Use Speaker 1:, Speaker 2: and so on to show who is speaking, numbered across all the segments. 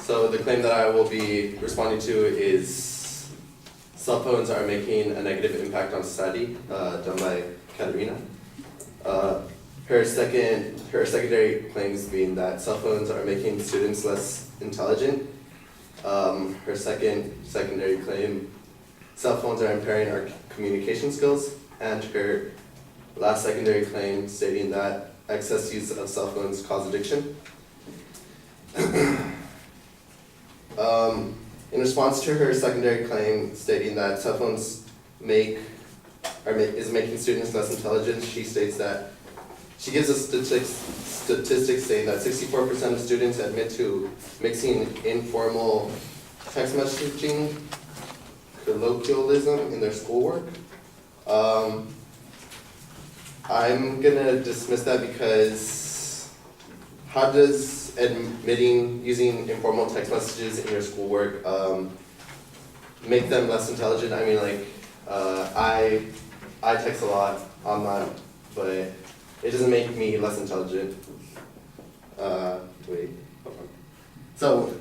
Speaker 1: So the claim that I will be responding to is cell phones are making a negative impact on society, done by Katerina. Her secondary claims being that cell phones are making students less intelligent. Her secondary claim, cell phones are impairing our communication skills, and her last secondary claim stating that excess use of cell phones cause addiction. In response to her secondary claim stating that cell phones is making students less intelligent, she states that she gives us statistics saying that 64% of students admit to mixing informal text messaging colloquialism in their schoolwork. I'm gonna dismiss that because how does using informal text messages in your schoolwork make them less intelligent? I mean, like, I text a lot online, but it doesn't make me less intelligent. Wait, hold on. So,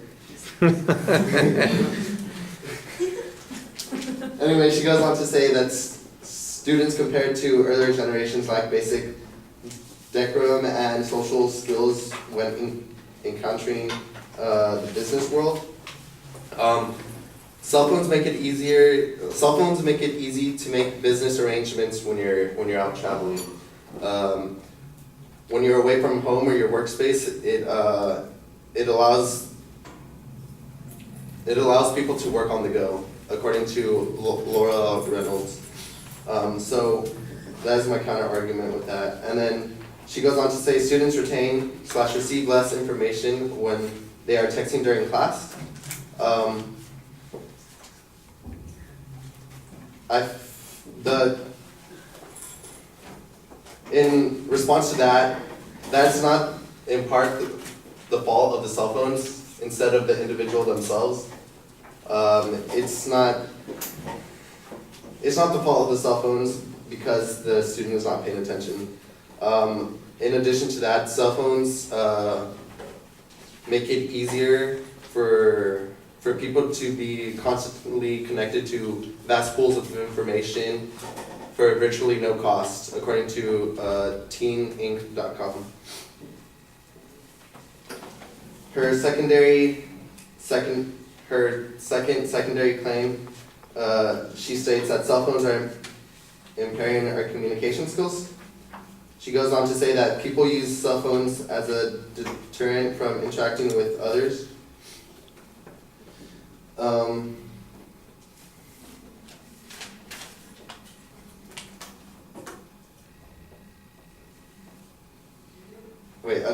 Speaker 1: anyway, she goes on to say that students compared to earlier generations lack basic decorum and social skills when encountering the business world. Cell phones make it easy to make business arrangements when you're out traveling. When you're away from home or your workspace, it allows people to work on the go, according to Laura Reynolds. So that is my counter argument with that. And then she goes on to say students retain/receive less information when they are texting during class. In response to that, that's not in part the fault of the cell phones instead of the individual themselves. It's not the fault of the cell phones because the student is not paying attention. In addition to that, cell phones make it easier for people to be constantly connected to vast pools of information for virtually no cost, according to teeninc.com. Her secondary claim, she states that cell phones are impairing our communication skills. She goes on to say that people use cell phones as a deterrent from interacting with others.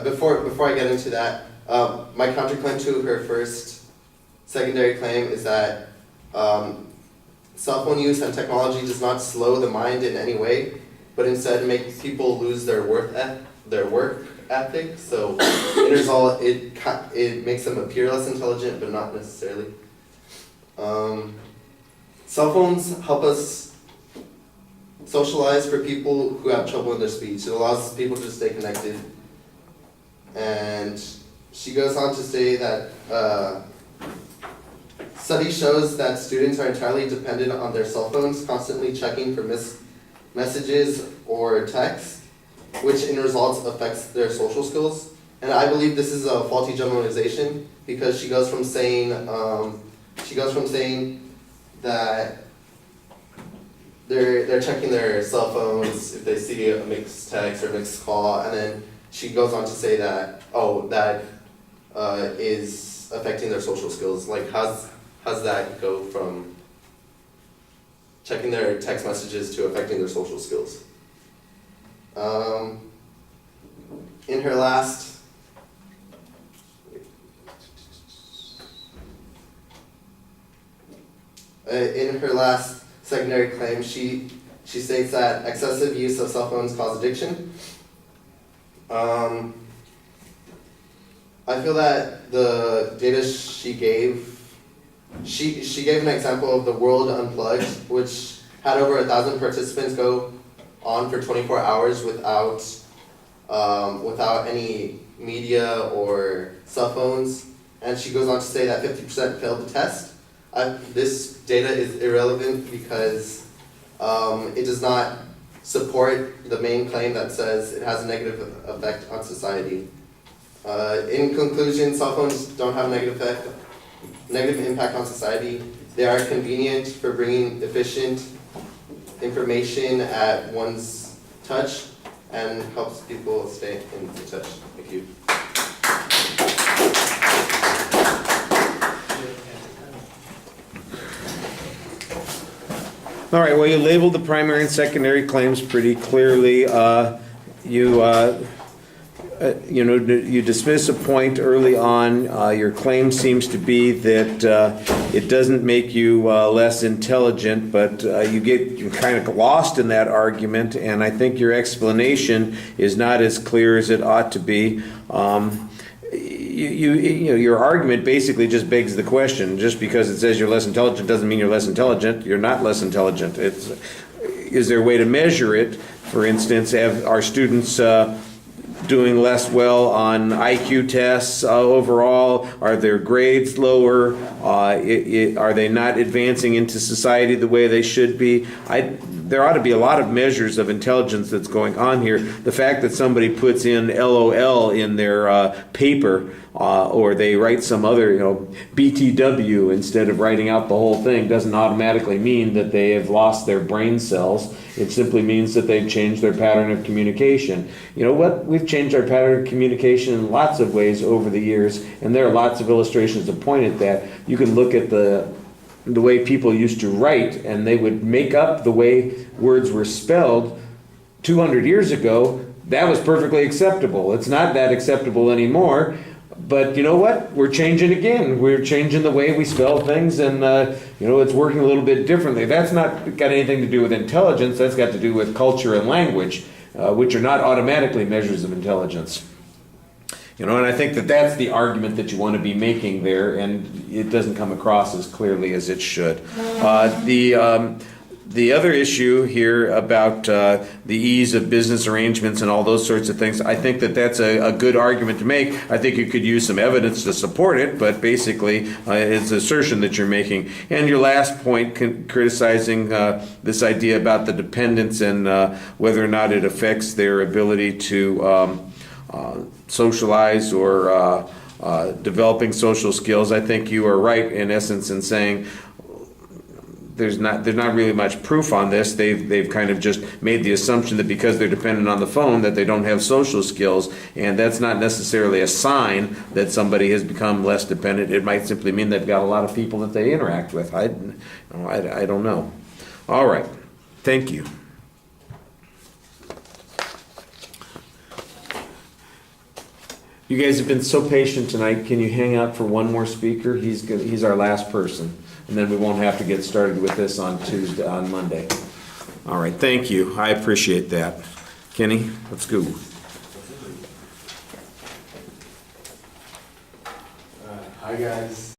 Speaker 1: Before I get into that, my counterclaim to her secondary claim is that cell phone use and technology does not slow the mind in any way, but instead makes people lose their work ethic. So, in result, it makes them appear less intelligent, but not necessarily. Cell phones help us socialize for people who have trouble in their speech. It allows people to stay connected. And she goes on to say that study shows that students are entirely dependent on their cell phones, constantly checking for messages or texts, which in results affects their social skills. And I believe this is a faulty generalization because she goes from saying that they're checking their cell phones if they see a mixed text or a mixed call, and then she goes on to say that that is affecting their social skills. Like how's that go from checking their text messages to affecting their social skills? In her last secondary claim, she states that excessive use of cell phones cause addiction. I feel that the data she gave an example of the World Unplugged, which had over 1,000 participants go on for 24 hours without without any media or cell phones. And she goes on to say that 50% failed the test. This data is irrelevant because it does not support the main claim that says it has a negative effect on society. In conclusion, cell phones don't have a negative impact on society. They are convenient for bringing efficient information at one's touch and helps people stay in touch. Thank you.
Speaker 2: All right, well, you labeled the primary and secondary claims pretty clearly. You dismiss a point early on. Your claim seems to be that it doesn't make you less intelligent, but you're kind of lost in that argument, and I think your explanation is not as clear as it ought to be. Your argument basically just begs the question. Just because it says you're less intelligent doesn't mean you're less intelligent. You're not less intelligent. Is there a way to measure it? For instance, are students doing less well on IQ tests overall? Are their grades lower? Are they not advancing into society the way they should be? There ought to be a lot of measures of intelligence that's going on here. The fact that somebody puts in LOL in their paper, or they write some other, BTW instead of writing out the whole thing, doesn't automatically mean that they have lost their brain cells. It simply means that they've changed their pattern of communication. You know what? We've changed our pattern of communication in lots of ways over the years, and there are lots of illustrations that point at that. You can look at the way people used to write, and they would make up the way words were spelled 200 years ago. That was perfectly acceptable. It's not that acceptable anymore. But you know what? We're changing again. We're changing the way we spell things, and it's working a little bit differently. That's not got anything to do with intelligence. That's got to do with culture and language, which are not automatically measures of intelligence. And I think that that's the argument that you want to be making there, and it doesn't come across as clearly as it should. The other issue here about the ease of business arrangements and all those sorts of things, I think that that's a good argument to make. I think you could use some evidence to support it, but basically it's an assertion that you're making. And your last point, criticizing this idea about the dependence and whether or not it affects their ability to socialize or developing social skills, I think you are right in essence in saying there's not really much proof on this. They've kind of just made the assumption that because they're dependent on the phone that they don't have social skills, and that's not necessarily a sign that somebody has become less dependent. It might simply mean they've got a lot of people that they interact with. I don't know. All right. Thank you. You guys have been so patient tonight. Can you hang out for one more speaker? He's our last person. And then we won't have to get started with this on Monday. All right, thank you. I appreciate that. Kenny, let's go.
Speaker 3: Hi guys.